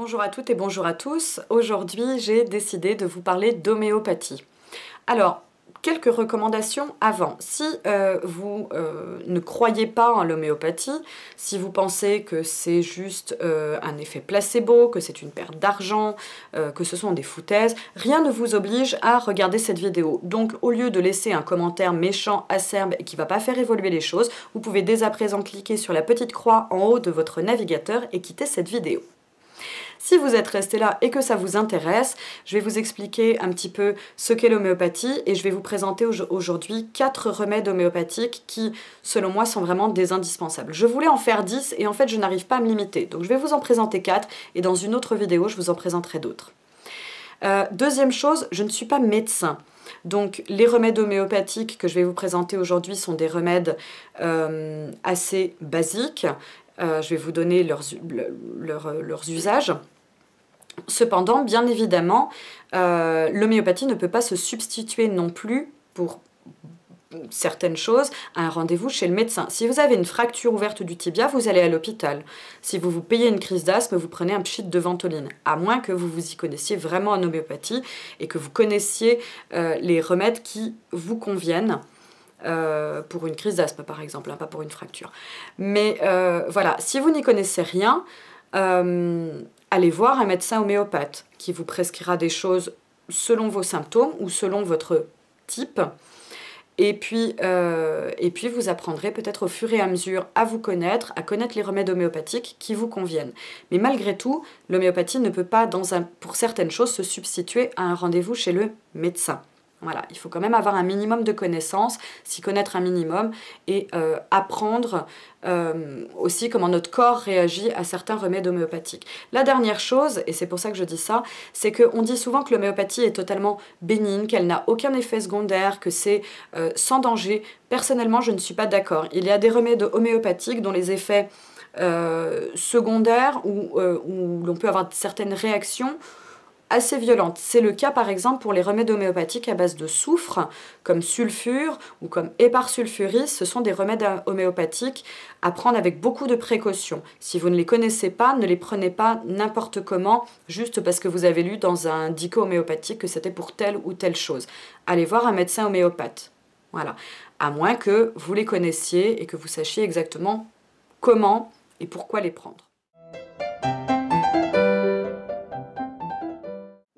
Bonjour à toutes et bonjour à tous. Aujourd'hui, j'ai décidé de vous parler d'homéopathie. Alors, quelques recommandations avant. Si vous ne croyez pas en l'homéopathie, si vous pensez que c'est juste un effet placebo, que c'est une perte d'argent, que ce sont des foutaises, rien ne vous oblige à regarder cette vidéo. Donc, au lieu de laisser un commentaire méchant, acerbe et qui ne va pas faire évoluer les choses, vous pouvez dès à présent cliquer sur la petite croix en haut de votre navigateur et quitter cette vidéo. Si vous êtes resté là et que ça vous intéresse, je vais vous expliquer un petit peu ce qu'est l'homéopathie et je vais vous présenter aujourd'hui 4 remèdes homéopathiques qui, selon moi, sont vraiment des indispensables. Je voulais en faire 10 et en fait, je n'arrive pas à me limiter. Donc, je vais vous en présenter 4 et dans une autre vidéo, je vous en présenterai d'autres. Deuxième chose, je ne suis pas médecin. Donc, les remèdes homéopathiques que je vais vous présenter aujourd'hui sont des remèdes assez basiques. Je vais vous donner leurs usages. Cependant, bien évidemment, l'homéopathie ne peut pas se substituer non plus pour certaines choses à un rendez-vous chez le médecin. Si vous avez une fracture ouverte du tibia, vous allez à l'hôpital. Si vous vous payez une crise d'asthme, vous prenez un pchit de Ventoline, à moins que vous vous y connaissiez vraiment en homéopathie et que vous connaissiez les remèdes qui vous conviennent. Pour une crise d'asthme par exemple, hein, pas pour une fracture. Mais voilà, si vous n'y connaissez rien, allez voir un médecin homéopathe qui vous prescrira des choses selon vos symptômes ou selon votre type. Et puis vous apprendrez peut-être au fur et à mesure à vous connaître, à connaître les remèdes homéopathiques qui vous conviennent. Mais malgré tout, l'homéopathie ne peut pas, pour certaines choses, se substituer à un rendez-vous chez le médecin. Voilà, il faut quand même avoir un minimum de connaissances, s'y connaître un minimum et apprendre aussi comment notre corps réagit à certains remèdes homéopathiques. La dernière chose, et c'est pour ça que je dis ça, c'est qu'on dit souvent que l'homéopathie est totalement bénigne, qu'elle n'a aucun effet secondaire, que c'est sans danger. Personnellement, je ne suis pas d'accord. Il y a des remèdes homéopathiques dont les effets secondaires où l'on peut avoir certaines réactions assez violente. C'est le cas par exemple pour les remèdes homéopathiques à base de soufre, comme sulfure ou comme héparsulfuris. Ce sont des remèdes homéopathiques à prendre avec beaucoup de précautions. Si vous ne les connaissez pas, ne les prenez pas n'importe comment, juste parce que vous avez lu dans un dico homéopathique que c'était pour telle ou telle chose. Allez voir un médecin homéopathe. Voilà. À moins que vous les connaissiez et que vous sachiez exactement comment et pourquoi les prendre.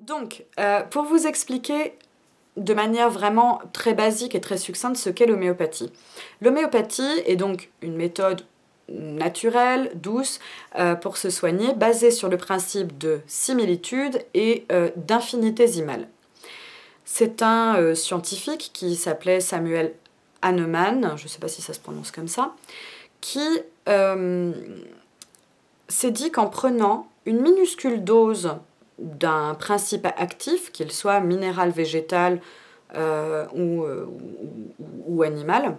Donc, pour vous expliquer de manière vraiment très basique et très succincte ce qu'est l'homéopathie. L'homéopathie est donc une méthode naturelle, douce, pour se soigner, basée sur le principe de similitude et d'infinitésimal. C'est un scientifique qui s'appelait Samuel Hahnemann, je ne sais pas si ça se prononce comme ça, qui s'est dit qu'en prenant une minuscule dose d'un principe actif, qu'il soit minéral, végétal ou animal,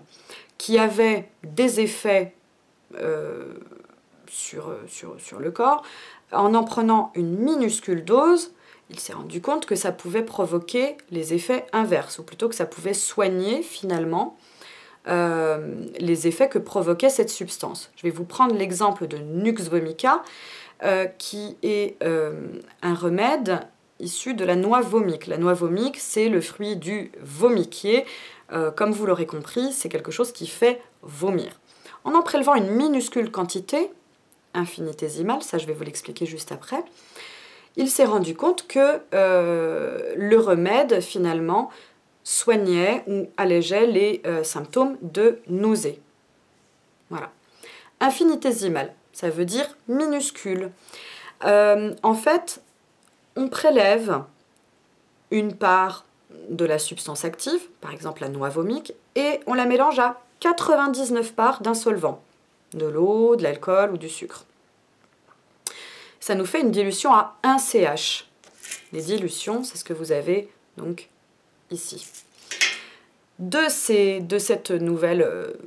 qui avait des effets sur le corps, en prenant une minuscule dose, il s'est rendu compte que ça pouvait provoquer les effets inverses, ou plutôt que ça pouvait soigner finalement les effets que provoquait cette substance. Je vais vous prendre l'exemple de Nux vomica, qui est un remède issu de la noix vomique. La noix vomique, c'est le fruit du vomiquier. Comme vous l'aurez compris, c'est quelque chose qui fait vomir. En prélevant une minuscule quantité, infinitésimale, ça je vais vous l'expliquer juste après, il s'est rendu compte que le remède, finalement, soignait ou allégeait les symptômes de nausée. Voilà. Infinitésimale. Ça veut dire minuscule. En fait, on prélève une part de la substance active, par exemple la noix vomique, et on la mélange à 99 parts d'un solvant, de l'eau, de l'alcool ou du sucre. Ça nous fait une dilution à 1 CH. Les dilutions, c'est ce que vous avez donc ici. De cette nouvelle...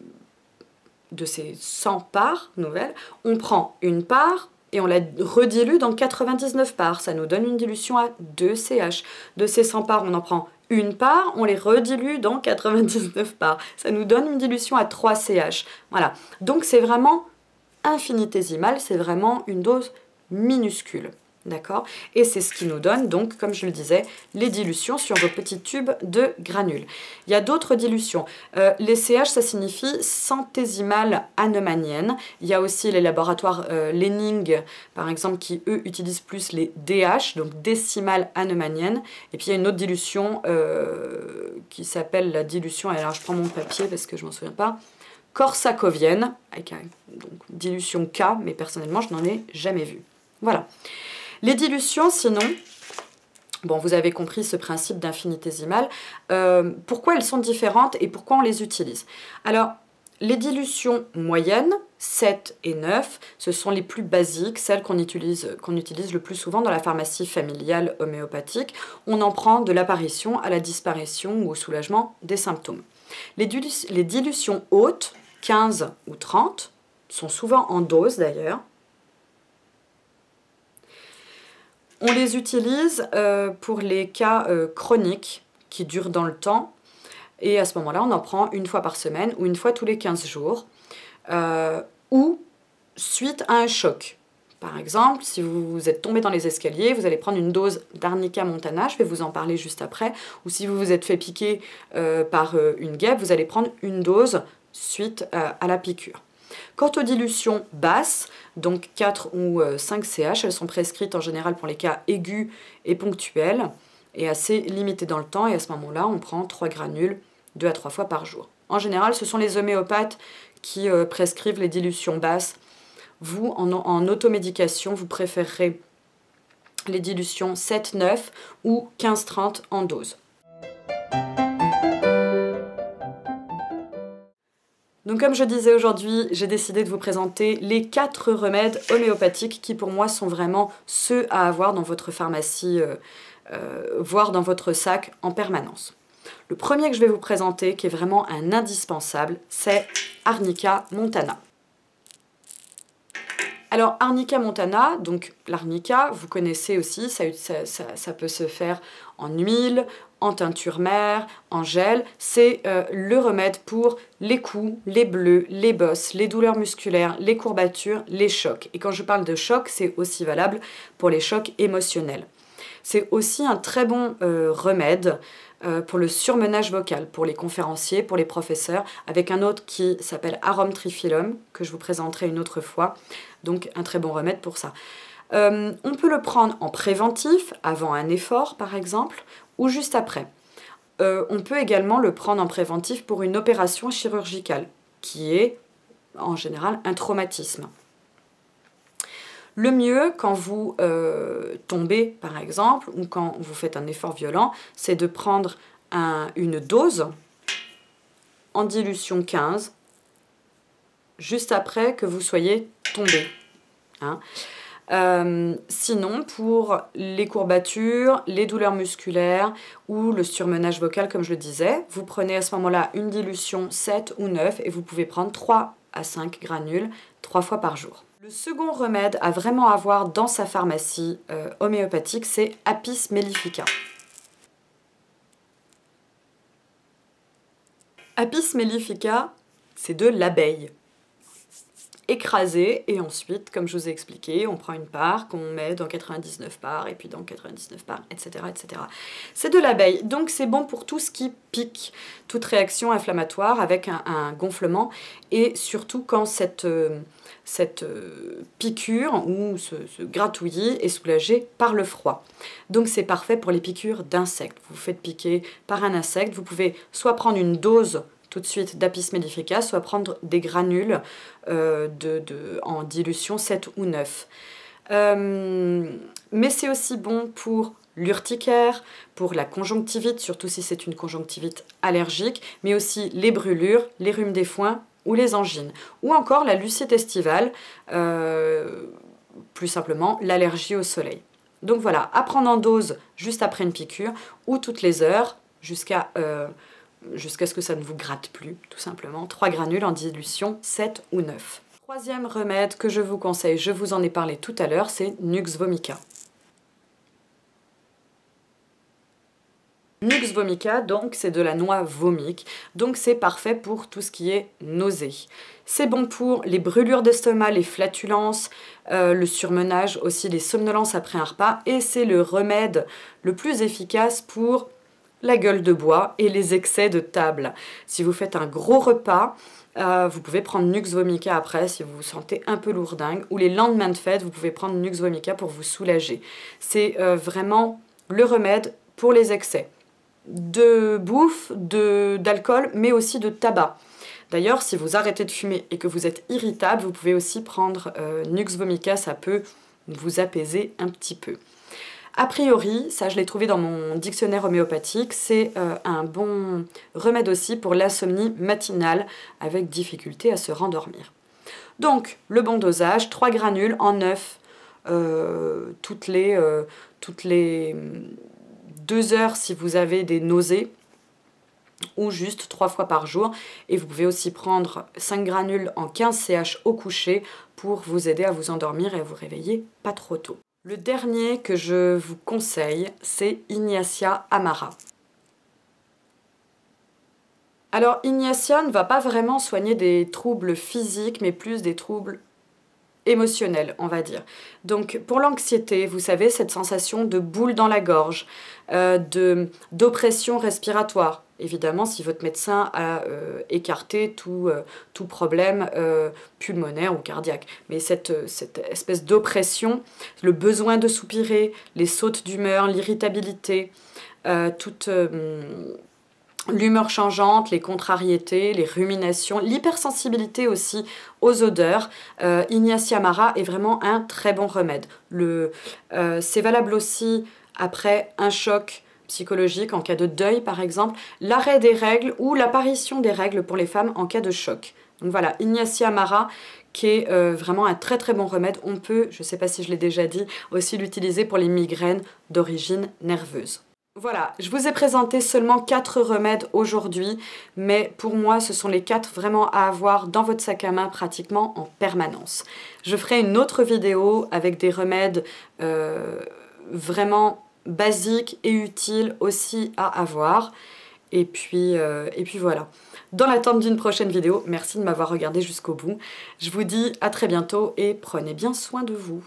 de ces 100 parts nouvelles, on prend une part et on la redilue dans 99 parts. Ça nous donne une dilution à 2 CH. De ces 100 parts, on en prend une part, on les redilue dans 99 parts. Ça nous donne une dilution à 3 CH. Voilà. Donc c'est vraiment infinitésimal, c'est vraiment une dose minuscule. D'accord? Et c'est ce qui nous donne, donc, comme je le disais, les dilutions sur vos petits tubes de granules. Il y a d'autres dilutions. Les CH, ça signifie centésimales hahnemanniennes. Il y a aussi les laboratoires Lenning, par exemple, qui, eux, utilisent plus les DH, donc décimales hahnemanniennes. Et puis, il y a une autre dilution qui s'appelle la dilution, alors je prends mon papier parce que je ne m'en souviens pas, korsakovienne, avec une dilution K, mais personnellement, je n'en ai jamais vu. Voilà. Les dilutions, sinon, bon, vous avez compris ce principe d'infinitésimal. Pourquoi elles sont différentes et pourquoi on les utilise? Alors, les dilutions moyennes, 7 et 9, ce sont les plus basiques, celles qu'on utilise le plus souvent dans la pharmacie familiale homéopathique. On en prend de l'apparition à la disparition ou au soulagement des symptômes. Les dilutions hautes, 15 ou 30, sont souvent en dose d'ailleurs. On les utilise pour les cas chroniques qui durent dans le temps. Et à ce moment-là, on en prend une fois par semaine ou une fois tous les 15 jours. Ou suite à un choc. Par exemple, si vous êtes tombé dans les escaliers, vous allez prendre une dose d'Arnica montana, je vais vous en parler juste après. Ou si vous vous êtes fait piquer par une guêpe, vous allez prendre une dose suite à la piqûre. Quant aux dilutions basses, donc 4 ou 5 CH, elles sont prescrites en général pour les cas aigus et ponctuels et assez limitées dans le temps. Et à ce moment-là, on prend 3 granules 2 à 3 fois par jour. En général, ce sont les homéopathes qui prescrivent les dilutions basses. Vous, en automédication, vous préférerez les dilutions 7-9 ou 15-30 en dose. Donc comme je disais aujourd'hui, j'ai décidé de vous présenter les 4 remèdes homéopathiques qui pour moi sont vraiment ceux à avoir dans votre pharmacie, voire dans votre sac en permanence. Le premier que je vais vous présenter, qui est vraiment un indispensable, c'est Arnica montana. Alors Arnica montana, donc l'arnica, vous connaissez aussi, ça peut se faire en huile, en teinture mère, en gel. C'est le remède pour les coups, les bleus, les bosses, les douleurs musculaires, les courbatures, les chocs. Et quand je parle de choc, c'est aussi valable pour les chocs émotionnels. C'est aussi un très bon remède pour le surmenage vocal, pour les conférenciers, pour les professeurs, avec un autre qui s'appelle Arum triphyllum, que je vous présenterai une autre fois. Donc un très bon remède pour ça. On peut le prendre en préventif, avant un effort par exemple, ou juste après. On peut également le prendre en préventif pour une opération chirurgicale, qui est en général un traumatisme. Le mieux, quand vous tombez, par exemple, ou quand vous faites un effort violent, c'est de prendre une dose en dilution 15, juste après que vous soyez tombé. Hein. Sinon, pour les courbatures, les douleurs musculaires ou le surmenage vocal, comme je le disais, vous prenez à ce moment-là une dilution 7 ou 9 et vous pouvez prendre 3 à 5 granules 3 fois par jour. Le second remède à vraiment avoir dans sa pharmacie homéopathique, c'est Apis mellifica. Apis mellifica, c'est de l'abeille écrasée et ensuite, comme je vous ai expliqué, on prend une part qu'on met dans 99 parts et puis dans 99 parts, etc. etc. C'est de l'abeille, donc c'est bon pour tout ce qui pique, toute réaction inflammatoire avec un gonflement et surtout quand cette piqûre ou ce gratouillis est soulagé par le froid. Donc c'est parfait pour les piqûres d'insectes. Vous vous faites piquer par un insecte, vous pouvez soit prendre une dose tout de suite d'Apis mellifica, soit prendre des granules en dilution 7 ou 9. Mais c'est aussi bon pour l'urticaire, pour la conjonctivite, surtout si c'est une conjonctivite allergique, mais aussi les brûlures, les rhumes des foins ou les angines. Ou encore la lucite estivale, plus simplement l'allergie au soleil. Donc voilà, à prendre en dose juste après une piqûre ou toutes les heures jusqu'à ce que ça ne vous gratte plus, tout simplement. 3 granules en dilution 7 ou 9. Troisième remède que je vous conseille, je vous en ai parlé tout à l'heure, c'est Nux vomica. Nux vomica, donc c'est de la noix vomique, donc c'est parfait pour tout ce qui est nausée. C'est bon pour les brûlures d'estomac, les flatulences, le surmenage, aussi les somnolences après un repas, et c'est le remède le plus efficace pour la gueule de bois et les excès de table. Si vous faites un gros repas, vous pouvez prendre Nux vomica après si vous vous sentez un peu lourdingue, ou les lendemains de fête, vous pouvez prendre Nux vomica pour vous soulager. C'est vraiment le remède pour les excès de bouffe, d'alcool, mais aussi de tabac. D'ailleurs, si vous arrêtez de fumer et que vous êtes irritable, vous pouvez aussi prendre Nux vomica, ça peut vous apaiser un petit peu. A priori, ça je l'ai trouvé dans mon dictionnaire homéopathique, c'est un bon remède aussi pour l'insomnie matinale avec difficulté à se rendormir. Donc, le bon dosage, 3 granules en 9 toutes les 2 heures si vous avez des nausées, ou juste 3 fois par jour. Et vous pouvez aussi prendre 5 granules en 15 CH au coucher pour vous aider à vous endormir et à vous réveiller pas trop tôt. Le dernier que je vous conseille, c'est Ignacia Amara. Alors Ignacia ne va pas vraiment soigner des troubles physiques, mais plus des troubles émotionnel, on va dire. Donc pour l'anxiété, vous savez, cette sensation de boule dans la gorge, d'oppression respiratoire. Évidemment, si votre médecin a écarté tout problème pulmonaire ou cardiaque. Mais cette espèce d'oppression, le besoin de soupirer, les sautes d'humeur, l'irritabilité, toute l'humeur changeante, les contrariétés, les ruminations, l'hypersensibilité aussi aux odeurs. Ignacia Amara est vraiment un très bon remède. C'est valable aussi après un choc psychologique, en cas de deuil par exemple, l'arrêt des règles ou l'apparition des règles pour les femmes en cas de choc. Donc voilà, Ignacia Amara qui est vraiment un très très bon remède. On peut, je ne sais pas si je l'ai déjà dit, aussi l'utiliser pour les migraines d'origine nerveuse. Voilà, je vous ai présenté seulement 4 remèdes aujourd'hui, mais pour moi ce sont les 4 vraiment à avoir dans votre sac à main pratiquement en permanence. Je ferai une autre vidéo avec des remèdes vraiment basiques et utiles aussi à avoir. Et puis voilà. Dans l'attente d'une prochaine vidéo, merci de m'avoir regardé jusqu'au bout. Je vous dis à très bientôt et prenez bien soin de vous.